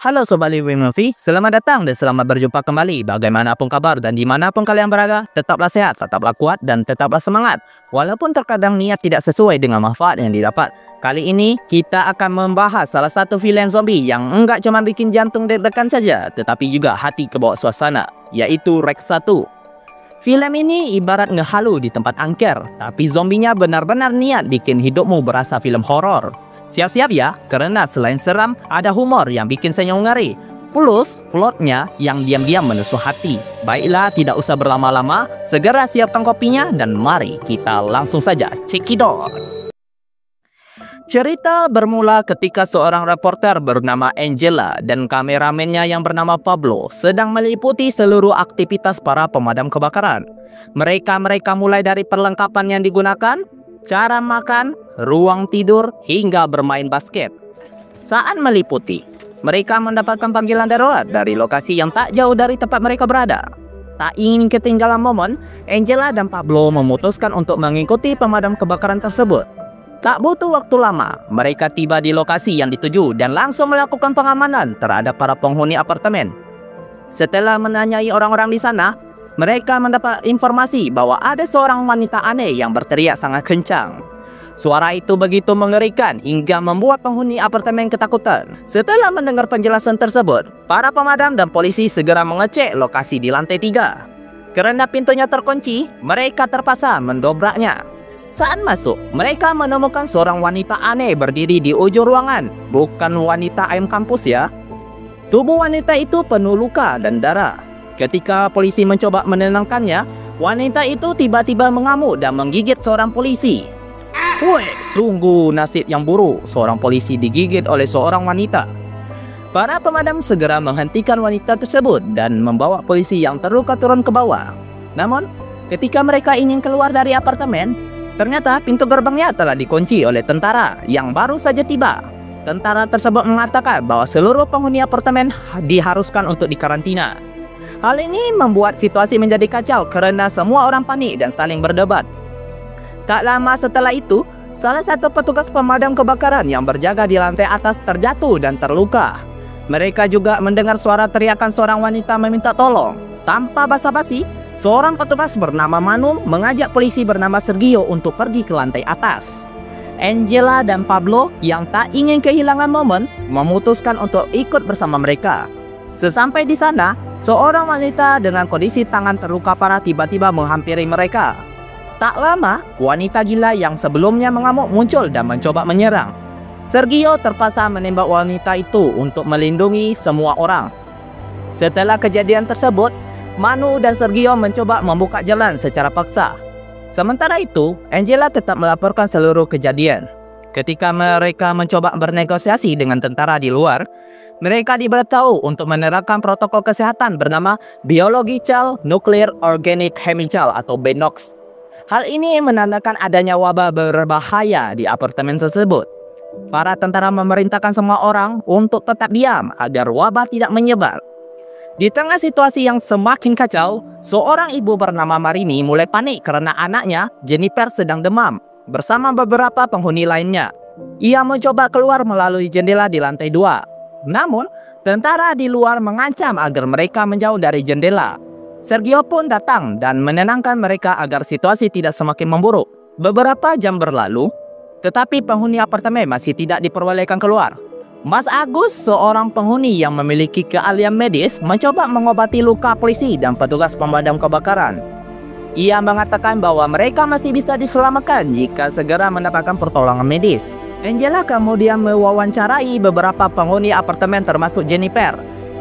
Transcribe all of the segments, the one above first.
Halo Sobat Living Movie, selamat datang dan selamat berjumpa kembali. Bagaimanapun kabar dan dimanapun kalian berada, tetaplah sehat, tetaplah kuat, dan tetaplah semangat. Walaupun terkadang niat tidak sesuai dengan manfaat yang didapat. Kali ini, kita akan membahas salah satu filem zombie yang enggak cuma bikin jantung deg-degan saja, tetapi juga hati ke bawah suasana, yaitu Rex 1. Filem ini ibarat ngehalu di tempat angker, tapi zombinya benar-benar niat bikin hidupmu berasa film horor. Siap-siap ya, karena selain seram, ada humor yang bikin senyum ngeri. Plus, plotnya yang diam-diam menusuk hati. Baiklah, tidak usah berlama-lama, segera siapkan kopinya dan mari kita langsung saja cekidot. Cerita bermula ketika seorang reporter bernama Angela dan kameramennya yang bernama Pablo sedang meliputi seluruh aktivitas para pemadam kebakaran. Mereka mulai dari perlengkapan yang digunakan, cara makan, ruang tidur, hingga bermain basket. Saat meliputi, mereka mendapatkan panggilan darurat dari lokasi yang tak jauh dari tempat mereka berada. Tak ingin ketinggalan momen, Angela dan Pablo memutuskan untuk mengikuti pemadam kebakaran tersebut. Tak butuh waktu lama, mereka tiba di lokasi yang dituju dan langsung melakukan pengamanan terhadap para penghuni apartemen. Setelah menanyai orang-orang di sana, mereka mendapat informasi bahwa ada seorang wanita aneh yang berteriak sangat kencang. Suara itu begitu mengerikan hingga membuat penghuni apartemen ketakutan. Setelah mendengar penjelasan tersebut, para pemadam dan polisi segera mengecek lokasi di lantai 3. Karena pintunya terkunci, mereka terpaksa mendobraknya. Saat masuk, mereka menemukan seorang wanita aneh berdiri di ujung ruangan. Bukan wanita ayam kampus ya. Tubuh wanita itu penuh luka dan darah. Ketika polisi mencoba menenangkannya, wanita itu tiba-tiba mengamuk dan menggigit seorang polisi. Woi, sungguh nasib yang buruk, seorang polisi digigit oleh seorang wanita. Para pemadam segera menghentikan wanita tersebut dan membawa polisi yang terluka turun ke bawah. Namun, ketika mereka ingin keluar dari apartemen, ternyata pintu gerbangnya telah dikunci oleh tentara yang baru saja tiba. Tentara tersebut mengatakan bahwa seluruh penghuni apartemen diharuskan untuk dikarantina. Hal ini membuat situasi menjadi kacau karena semua orang panik dan saling berdebat. Tak lama setelah itu, salah satu petugas pemadam kebakaran yang berjaga di lantai atas terjatuh dan terluka. Mereka juga mendengar suara teriakan seorang wanita meminta tolong. Tanpa basa-basi, seorang petugas bernama Manu mengajak polisi bernama Sergio untuk pergi ke lantai atas. Angela dan Pablo yang tak ingin kehilangan momen memutuskan untuk ikut bersama mereka. Sesampai di sana, seorang wanita dengan kondisi tangan terluka parah tiba-tiba menghampiri mereka. Tak lama, wanita gila yang sebelumnya mengamuk muncul dan mencoba menyerang. Sergio terpaksa menembak wanita itu untuk melindungi semua orang. Setelah kejadian tersebut, Manu dan Sergio mencoba membuka jalan secara paksa. Sementara itu, Angela tetap melaporkan seluruh kejadian. Ketika mereka mencoba bernegosiasi dengan tentara di luar, mereka diberitahu untuk menerapkan protokol kesehatan bernama Biological Nuclear Organic Chemical atau BNOX. Hal ini menandakan adanya wabah berbahaya di apartemen tersebut. Para tentara memerintahkan semua orang untuk tetap diam agar wabah tidak menyebar. Di tengah situasi yang semakin kacau, seorang ibu bernama Marini mulai panik karena anaknya, Jennifer, sedang demam bersama beberapa penghuni lainnya. Ia mencoba keluar melalui jendela di lantai 2. Namun, tentara di luar mengancam agar mereka menjauh dari jendela. Sergio pun datang dan menenangkan mereka agar situasi tidak semakin memburuk. Beberapa jam berlalu, tetapi penghuni apartemen masih tidak diperbolehkan keluar. Mas Agus, seorang penghuni yang memiliki keahlian medis, mencoba mengobati luka polisi dan petugas pemadam kebakaran. Ia mengatakan bahwa mereka masih bisa diselamatkan jika segera mendapatkan pertolongan medis. Angela kemudian mewawancarai beberapa penghuni apartemen termasuk Jennifer.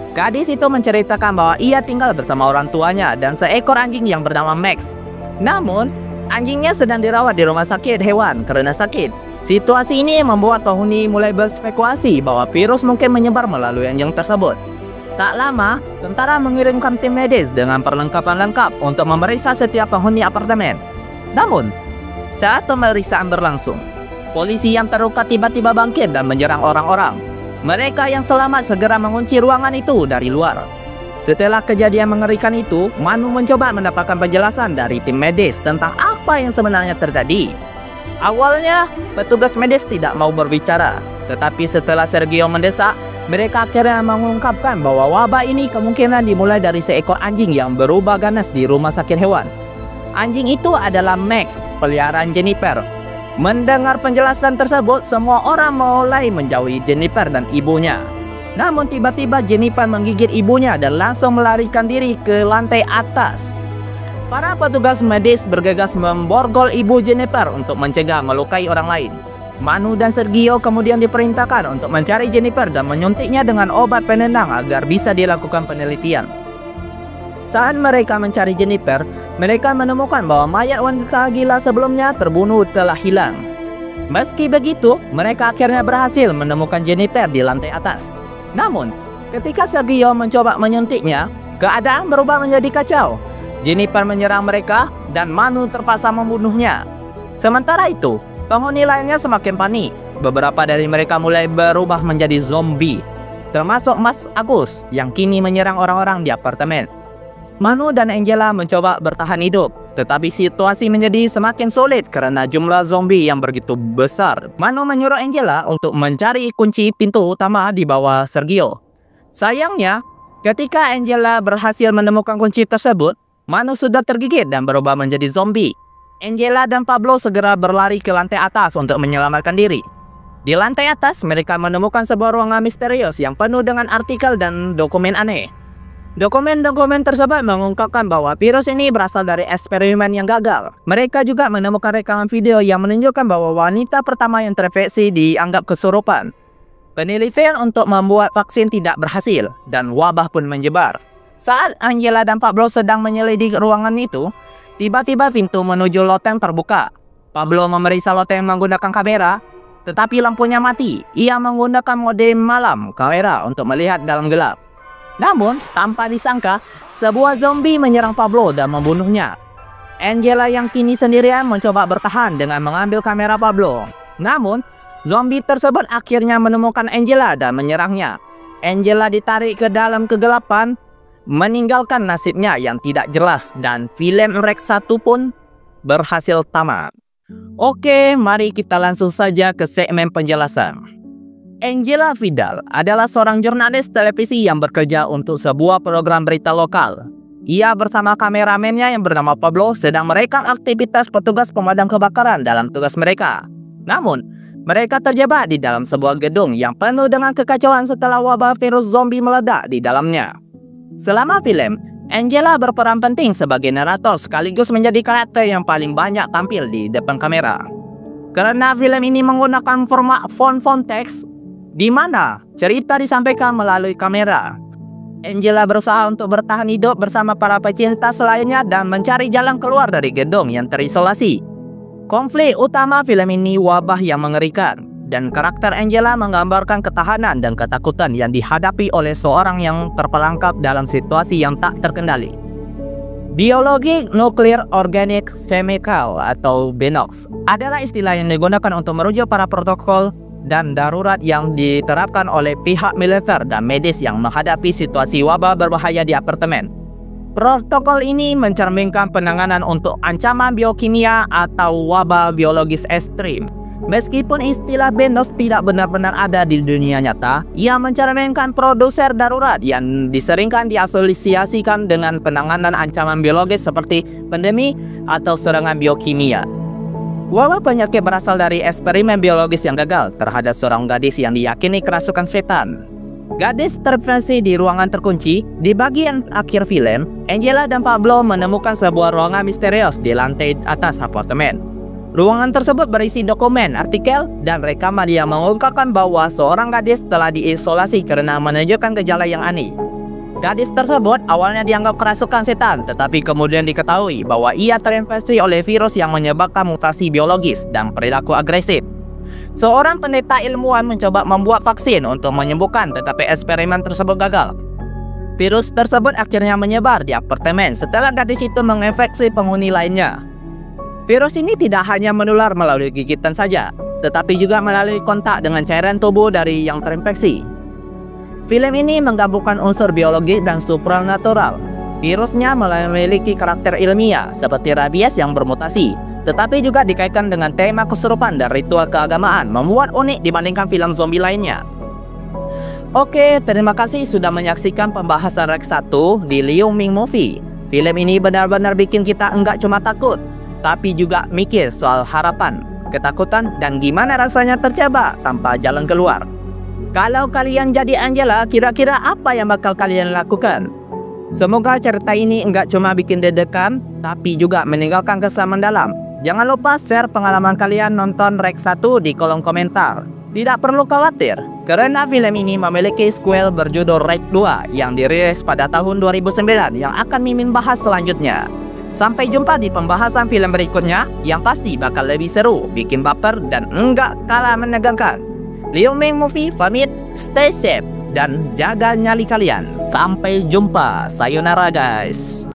Gadis itu menceritakan bahwa ia tinggal bersama orang tuanya dan seekor anjing yang bernama Max. Namun, anjingnya sedang dirawat di rumah sakit hewan karena sakit. Situasi ini membuat penghuni mulai berspekulasi bahwa virus mungkin menyebar melalui anjing tersebut. Tak lama, tentara mengirimkan tim medis dengan perlengkapan lengkap untuk memeriksa setiap penghuni apartemen. Namun, saat pemeriksaan berlangsung, polisi yang terluka tiba-tiba bangkit dan menyerang orang-orang. Mereka yang selamat segera mengunci ruangan itu dari luar. Setelah kejadian mengerikan itu, Manu mencoba mendapatkan penjelasan dari tim medis tentang apa yang sebenarnya terjadi. Awalnya, petugas medis tidak mau berbicara, tetapi setelah Sergio mendesak, mereka akhirnya mengungkapkan bahwa wabah ini kemungkinan dimulai dari seekor anjing yang berubah ganas di rumah sakit hewan. Anjing itu adalah Max, peliharaan Jennifer. Mendengar penjelasan tersebut, semua orang mulai menjauhi Jennifer dan ibunya. Namun tiba-tiba Jennifer menggigit ibunya dan langsung melarikan diri ke lantai atas. Para petugas medis bergegas memborgol ibu Jennifer untuk mencegah melukai orang lain. Manu dan Sergio kemudian diperintahkan untuk mencari Jennifer dan menyuntiknya dengan obat penenang agar bisa dilakukan penelitian. Saat mereka mencari Jennifer, mereka menemukan bahwa mayat wanita gila sebelumnya terbunuh telah hilang. Meski begitu, mereka akhirnya berhasil menemukan Jennifer di lantai atas. Namun, ketika Sergio mencoba menyuntiknya, keadaan berubah menjadi kacau. Jennifer menyerang mereka dan Manu terpaksa membunuhnya. Sementara itu, penghuni lainnya semakin panik. Beberapa dari mereka mulai berubah menjadi zombie, termasuk Mas Agus yang kini menyerang orang-orang di apartemen. Manu dan Angela mencoba bertahan hidup, tetapi situasi menjadi semakin sulit karena jumlah zombie yang begitu besar. Manu menyuruh Angela untuk mencari kunci pintu utama di bawah Sergio. Sayangnya, ketika Angela berhasil menemukan kunci tersebut, Manu sudah tergigit dan berubah menjadi zombie. Angela dan Pablo segera berlari ke lantai atas untuk menyelamatkan diri. Di lantai atas, mereka menemukan sebuah ruangan misterius yang penuh dengan artikel dan dokumen aneh. Dokumen-dokumen tersebut mengungkapkan bahwa virus ini berasal dari eksperimen yang gagal. Mereka juga menemukan rekaman video yang menunjukkan bahwa wanita pertama yang terinfeksi dianggap kesurupan. Penelitian untuk membuat vaksin tidak berhasil, dan wabah pun menyebar. Saat Angela dan Pablo sedang menyelidiki ruangan itu, tiba-tiba pintu menuju loteng terbuka. Pablo memeriksa loteng menggunakan kamera, tetapi lampunya mati. Ia menggunakan mode malam kamera untuk melihat dalam gelap. Namun, tanpa disangka, sebuah zombie menyerang Pablo dan membunuhnya. Angela yang kini sendirian mencoba bertahan dengan mengambil kamera Pablo. Namun, zombie tersebut akhirnya menemukan Angela dan menyerangnya. Angela ditarik ke dalam kegelapan, meninggalkan nasibnya yang tidak jelas, dan film Rex 1 pun berhasil tamat. Oke, mari kita langsung saja ke segmen penjelasan. Angela Vidal adalah seorang jurnalis televisi yang bekerja untuk sebuah program berita lokal. Ia bersama kameramennya yang bernama Pablo sedang merekam aktivitas petugas pemadam kebakaran dalam tugas mereka. Namun, mereka terjebak di dalam sebuah gedung yang penuh dengan kekacauan setelah wabah virus zombie meledak di dalamnya. Selama film, Angela berperan penting sebagai narator sekaligus menjadi karakter yang paling banyak tampil di depan kamera. Karena film ini menggunakan format font teks, di mana cerita disampaikan melalui kamera. Angela berusaha untuk bertahan hidup bersama para pecinta lainnya dan mencari jalan keluar dari gedung yang terisolasi. Konflik utama film ini wabah yang mengerikan, dan karakter Angela menggambarkan ketahanan dan ketakutan yang dihadapi oleh seorang yang terperangkap dalam situasi yang tak terkendali. Biologi Nuclear Organic Chemical atau BNOX adalah istilah yang digunakan untuk merujuk para protokol dan darurat yang diterapkan oleh pihak militer dan medis yang menghadapi situasi wabah berbahaya di apartemen. Protokol ini mencerminkan penanganan untuk ancaman biokimia atau wabah biologis ekstrim. Meskipun istilah BNOX tidak benar-benar ada di dunia nyata, ia mencerminkan produser darurat yang diseringkan diasosiasikan dengan penanganan ancaman biologis seperti pandemi atau serangan biokimia. Wabah penyakit berasal dari eksperimen biologis yang gagal terhadap seorang gadis yang diyakini kerasukan setan. Gadis terinfeksi di ruangan terkunci. Di bagian akhir film, Angela dan Pablo menemukan sebuah ruangan misterius di lantai atas apartemen. Ruangan tersebut berisi dokumen, artikel, dan rekaman yang mengungkapkan bahwa seorang gadis telah diisolasi karena menunjukkan gejala yang aneh. Gadis tersebut awalnya dianggap kerasukan setan, tetapi kemudian diketahui bahwa ia terinfeksi oleh virus yang menyebabkan mutasi biologis dan perilaku agresif. Seorang pendeta ilmuwan mencoba membuat vaksin untuk menyembuhkan, tetapi eksperimen tersebut gagal. Virus tersebut akhirnya menyebar di apartemen setelah gadis itu menginfeksi penghuni lainnya. Virus ini tidak hanya menular melalui gigitan saja, tetapi juga melalui kontak dengan cairan tubuh dari yang terinfeksi. Film ini menggabungkan unsur biologi dan supranatural. Virusnya memiliki karakter ilmiah seperti rabies yang bermutasi, tetapi juga dikaitkan dengan tema kesurupan dan ritual keagamaan, membuat unik dibandingkan film zombie lainnya. Oke, terima kasih sudah menyaksikan pembahasan Rex 1 di Liu Ming Movie. Film ini benar-benar bikin kita enggak cuma takut, tapi juga mikir soal harapan, ketakutan, dan gimana rasanya terjebak tanpa jalan keluar. Kalau kalian jadi Angela, kira-kira apa yang bakal kalian lakukan? Semoga cerita ini enggak cuma bikin deg-degan, tapi juga meninggalkan kesan mendalam. Jangan lupa share pengalaman kalian nonton Rex 1 di kolom komentar. Tidak perlu khawatir, karena film ini memiliki sequel berjudul Rex 2 yang dirilis pada tahun 2009 yang akan Mimin bahas selanjutnya. Sampai jumpa di pembahasan film berikutnya yang pasti bakal lebih seru, bikin baper, dan enggak kalah menegangkan. Liu Ming Movie pamit, stay safe, dan jaga nyali kalian. Sampai jumpa, sayonara guys.